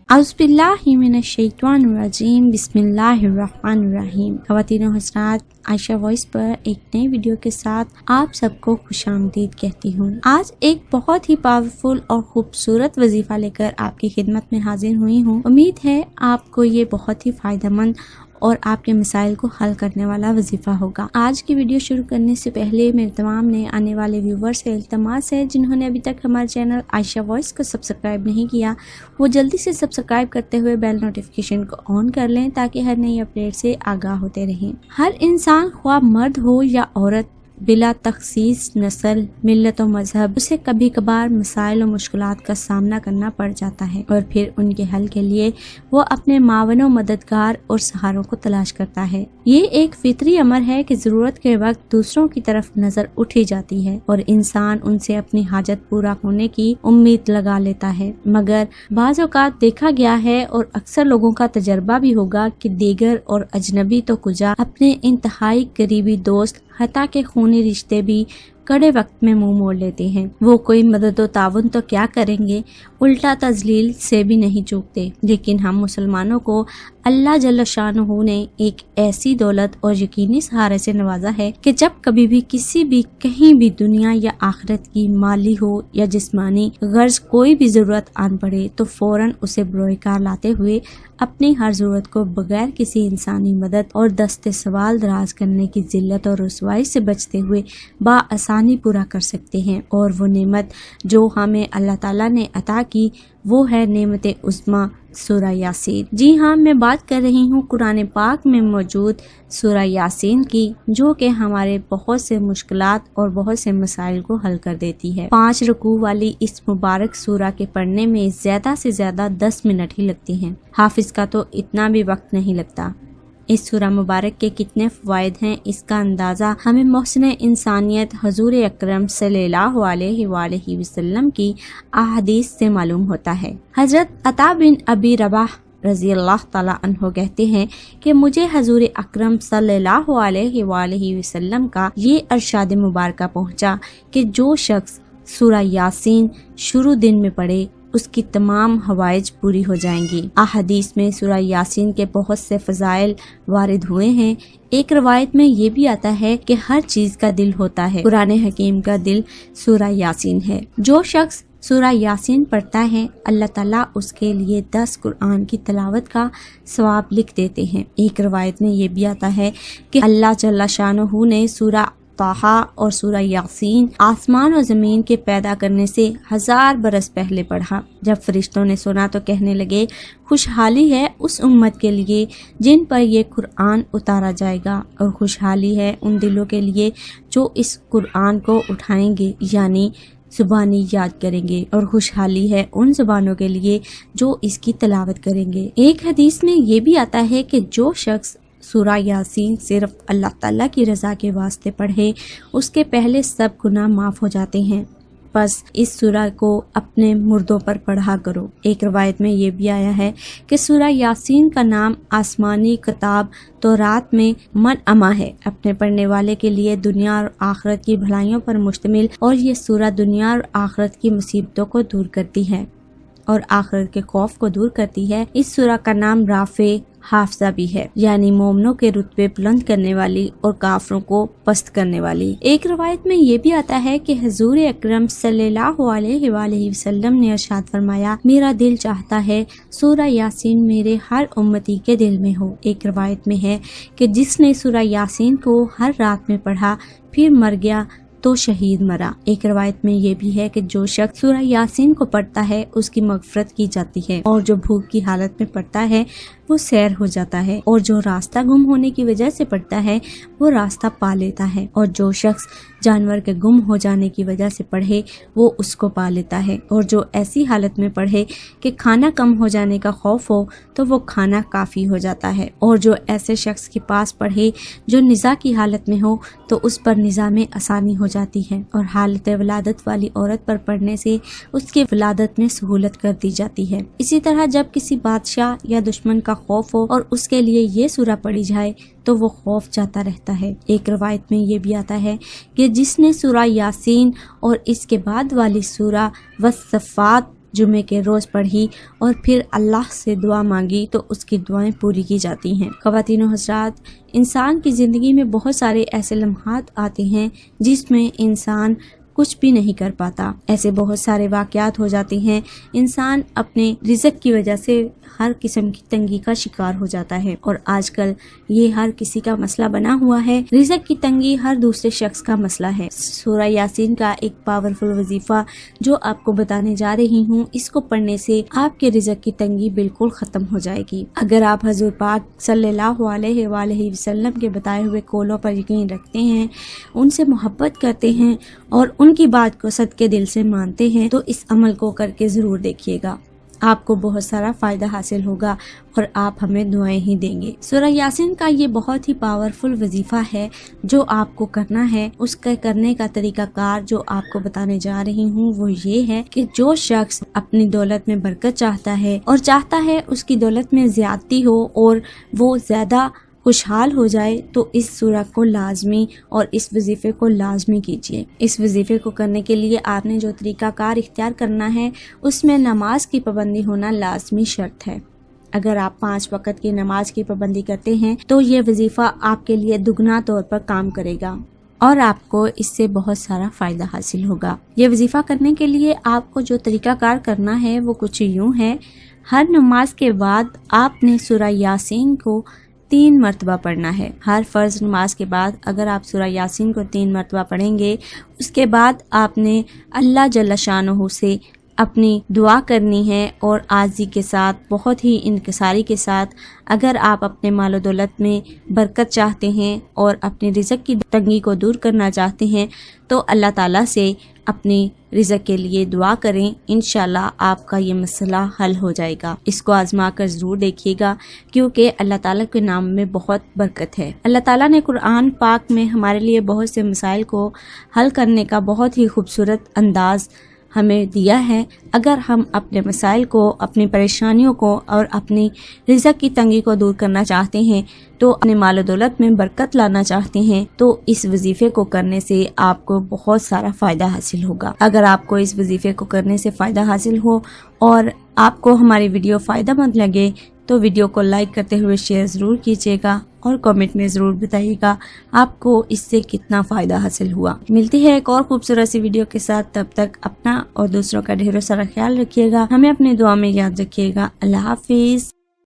अऊज़ुबिल्लाहि मिनश्शैतानिर्रजीम बिस्मिल्लाहिर्रहमानिर्रहीम। ख़वातीन और हज़रात, आयशा वॉइस पर एक नई वीडियो के साथ आप सबको खुशामदीद कहती हूँ। आज एक बहुत ही पावरफुल और खूबसूरत वजीफा लेकर आपकी खिदमत में हाजिर हुई हूँ। उम्मीद है आपको ये बहुत ही फायदेमंद और आपके मसाइल को हल करने वाला वजीफा होगा। आज की वीडियो शुरू करने से पहले मेरे तमाम नए आने वाले व्यूवर्स से इल्तमास है, जिन्होंने अभी तक हमारे चैनल आयशा वॉइस को सब्सक्राइब नहीं किया, वो जल्दी से सब्सक्राइब करते हुए बेल नोटिफिकेशन को ऑन कर लें ताकि हर नई अपडेट से आगाह होते रहें। हर इंसान ख्वाह मर्द हो या औरत, बिला तखसीस नस्ल, मिल्लत और मजहब, उसे कभी कभार मसाइल और मुश्किलात का सामना करना पड़ जाता है और फिर उनके हल के लिए वो अपने मावनों, मददगार और सहारों को तलाश करता है। ये एक फितरी अमर है कि जरूरत के वक्त दूसरों की तरफ नजर उठी जाती है और इंसान उनसे अपनी हाजत पूरा होने की उम्मीद लगा लेता है। मगर बाज़ औक़ात देखा गया है और अक्सर लोगों का तजर्बा भी होगा कि दीगर और अजनबी तो कुजा, अपने इंतहाई करीबी दोस्त, हत्ता के खूनी रिश्ते भी कड़े वक्त में मुंह मोड़ लेते हैं। वो कोई मदद और ताउन तो क्या करेंगे, उल्टा तजलील से भी नहीं चूकते। लेकिन हम मुसलमानों को अल्लाह जल्ल शानुहु ने एक ऐसी दौलत और यकीनी सहारे से नवाजा है कि जब कभी भी किसी भी कहीं भी दुनिया या आखिरत की माली हो या जिस्मानी गर्ज कोई भी जरूरत आन पड़े तो फौरन उसे बरोकार लाते हुए अपनी हर जरूरत को बगैर किसी इंसानी मदद और दस्ते सवाल दराज करने की जिल्लत और रुसवाई से बचते हुए बाआसानी पूरा कर सकते हैं। और वो नेमत जो हमें अल्लाह ताला ने अता की वो है नेमत उज़्मा सूरा यासीन। जी हाँ, मैं बात कर रही हूँ कुरान पाक में मौजूद सूरा यासीन की, जो कि हमारे बहुत से मुश्किलात और बहुत से मसाइल को हल कर देती है। 5 रुकू वाली इस मुबारक सूरा के पढ़ने में ज्यादा से ज्यादा 10 मिनट ही लगती हैं। हाफिज का तो इतना भी वक्त नहीं लगता। इस सूरा मुबारक के कितने फ़वाइद हैं, इसका अंदाज़ा हमें मोहसिन इंसानियत हजूर अकरम सल्लल्लाहु अलैहि वसल्लम की अहादीस से मालूम होता है। हजरत अता बिन अबी रबाह रज़ी अल्लाह ताला अन्हो कहते हैं कि मुझे हजूर अकरम सल्लल्लाहु अलैहि वसल्लम का ये अरशाद मुबारका पहुँचा कि जो शख्स सूरा यासीन शुरू दिन में पढ़े उसकी तमाम हवाइज पूरी हो जाएंगी। अहादीस में सूरा यासीन के बहुत से फजाइल वारिद हुए हैं। एक रवायत में ये भी आता है कि हर चीज का दिल होता है, कुरान हकीम का दिल सूरा यासीन है। जो शख्स सूरा यासीन पढ़ता है अल्लाह ताला उसके लिए 10 कुरान की तिलावत का सवाब लिख देते हैं। एक रवायत में ये भी आता है कि अल्लाह जल्ल शानुहु ने सूरा ताहा और सूरा यासीन आसमान और जमीन के पैदा करने से 1000 बरस पहले पढ़ा। जब फरिश्तों ने सुना तो कहने लगे, खुशहाली है उस उम्मत के लिए जिन पर ये कुरान उतारा जाएगा, और खुशहाली है उन दिलों के लिए जो इस कुरान को उठाएंगे यानी जुबानी याद करेंगे, और खुशहाली है उन जुबानों के लिए जो इसकी तिलावत करेंगे। एक हदीस में ये भी आता है कि जो शख्स सूरा यासीन सिर्फ अल्लाह ताला की रज़ा के वास्ते पढ़े उसके पहले सब गुनाह माफ हो जाते हैं। बस इस सूरा को अपने मुर्दों पर पढ़ा करो। एक रवायत में ये भी आया है कि सूरा यासीन का नाम आसमानी किताब तौरात में मनअमा है, अपने पढ़ने वाले के लिए दुनिया और आखिरत की भलाइयों पर मुश्तमिल, और ये सूरा दुनिया और आखिरत की मुसीबतों को दूर करती है और आखिरत के खौफ को दूर करती है। इस सूरा का नाम राफे हाफजा भी है, यानी मोमनों के रुतबे बुलंद करने वाली और काफरों को पस्त करने वाली। एक रवायत में ये भी आता है कि हजूर अकरम सल्लल्लाहु अलैहि वसल्लम ने इरशाद फरमाया, मेरा दिल चाहता है सूरा यासीन मेरे हर उम्मती के दिल में हो। एक रवायत में है कि जिसने सूरा यासीन को हर रात में पढ़ा फिर मर गया तो शहीद मरा। एक रवायत में ये भी है कि जो शख्स सूरा यासीन को पढ़ता है उसकी मगफरत की जाती है, और जो भूख की हालत में पढ़ता है वो सैर हो जाता है, और जो रास्ता गुम होने की वजह से पढ़ता है वो रास्ता पा लेता है, और जो शख्स जानवर के गुम हो जाने की वजह से पढ़े वो उसको पा लेता है, और जो ऐसी हालत में पढ़े कि खाना कम हो जाने का खौफ हो तो वो खाना काफी हो जाता है, और जो ऐसे शख्स के पास पढ़े जो निज़ा की हालत में हो तो उस पर निज़ा में आसानी हो जाती है, और हालत वलादत वाली औरत पर पढ़ने से उसकी वलादत में सहूलत कर दी जाती है। इसी तरह जब किसी बादशाह या दुश्मन का खौफ हो और उसके लिए ये सूरा पढ़ी जाए तो वो खौफ जाता रहता है। एक रवायत में ये भी आता है कि जिसने सूरा यासीन और इसके बाद वाली सूरा वस्सफ़ात جمعے کے روز پڑھی اور پھر اللہ سے دعا مانگی تو اس کی دعائیں پوری کی جاتی ہیں۔ خواتین و حضرات، انسان کی زندگی میں بہت سارے ایسے لمحات آتے ہیں جس میں انسان کچھ بھی نہیں کر پاتا، ایسے بہت سارے واقعات ہو جاتے ہیں، انسان اپنے رزق کی وجہ سے ہر قسم کی تنگی کا شکار ہو جاتا ہے، اور آج کل یہ ہر کسی کا مسئلہ بنا ہوا ہے۔ رزق کی تنگی ہر دوسرے شخص کا مسئلہ ہے۔ سورہ یاسین کا ایک پاورفل وظیفہ جو آپ کو بتانے جا رہی ہوں، اس کو پڑھنے سے آپ کے رزق کی تنگی بالکل ختم ہو جائے گی۔ اگر آپ حضور پاک صلی اللہ علیہ وآلہ وسلم کے بتائے ہوئے قولوں پر یقین رکھتے ہیں، ان سے محبت کرتے ہیں اور ان کی بات کو صدقے دل سے مانتے ہیں تو اس عمل کو کر کے ضرور دیکھیے گا، آپ کو بہت سارا فائدہ حاصل ہوگا اور آپ ہمیں دعائیں ہی دیں گے۔ سورہ یاسین کا یہ بہت ہی پاورفل وظیفہ ہے جو آپ کو کرنا ہے۔ اس کا کرنے کا طریقہ کار جو آپ کو بتانے جا رہی ہوں وہ یہ ہے کہ جو شخص اپنی دولت میں برکت چاہتا ہے اور چاہتا ہے اس کی دولت میں زیادتی ہو اور وہ زیادہ خوشحال ہو جائے تو اس سورہ کو لازمی اور اس وظیفے کو لازمی کیجیے۔ اس وظیفے کو کرنے کے لیے آپ نے جو طریقہ کار اختیار کرنا ہے اس میں نماز کی پابندی ہونا لازمی شرط ہے۔ اگر آپ 5 وقت کی نماز کی پابندی کرتے ہیں تو یہ وظیفہ آپ کے لیے دگنا طور پر کام کرے گا اور آپ کو اس سے بہت سارا فائدہ حاصل ہوگا۔ یہ وظیفہ کرنے کے لیے آپ کو جو طریقہ کار کرنا ہے وہ کچھ یوں ہے۔ ہر نماز کے بعد آپ نے سورہ یاسین کو 3 مرتبہ پڑھنا ہے۔ ہر فرض نماز کے بعد اگر آپ سورہ یاسین کو 3 مرتبہ پڑھیں گے، اس کے بعد آپ نے اللہ جل شانہ سے اپنی دعا کرنی ہے اور عاجزی کے ساتھ، بہت ہی انکساری کے ساتھ، اگر آپ اپنے مال و دولت میں برکت چاہتے ہیں اور اپنے رزق کی تنگی کو دور کرنا چاہتے ہیں تو اللہ تعالیٰ سے اپنی رزق کے لیے دعا کریں، انشاءاللہ آپ کا یہ مسئلہ حل ہو جائے گا۔ اس کو آزما کر ضرور دیکھیے گا کیونکہ اللہ تعالیٰ کے نام میں بہت برکت ہے۔ اللہ تعالیٰ نے قرآن پاک میں ہمارے لیے بہت سے مسائل کو حل کرنے کا بہت ہی خوبصورت انداز ہمیں دیا ہے۔ اگر ہم اپنے مسائل کو، اپنی پریشانیوں کو اور اپنی رزق کی تنگی کو دور کرنا چاہتے ہیں تو اپنے مال و دولت میں برکت لانا چاہتے ہیں تو اس وظیفے کو کرنے سے آپ کو بہت سارا فائدہ حاصل ہوگا۔ اگر آپ کو اس وظیفے کو کرنے سے فائدہ حاصل ہو اور آپ کو ہماری ویڈیو فائدہ مند لگے تو ویڈیو کو لائک کرتے ہوئے شیئر ضرور کیجیے گا اور کامنٹ میں ضرور بتائیے گا آپ کو اس سے کتنا فائدہ حاصل ہوا۔ ملتی ہے ایک اور خوبصورت سی ویڈیو کے ساتھ، تب تک اپنا اور دوسروں کا ڈھیر سارا خیال رکھیے گا، ہمیں اپنی دعا میں یاد رکھیے گا۔ اللہ حافظ۔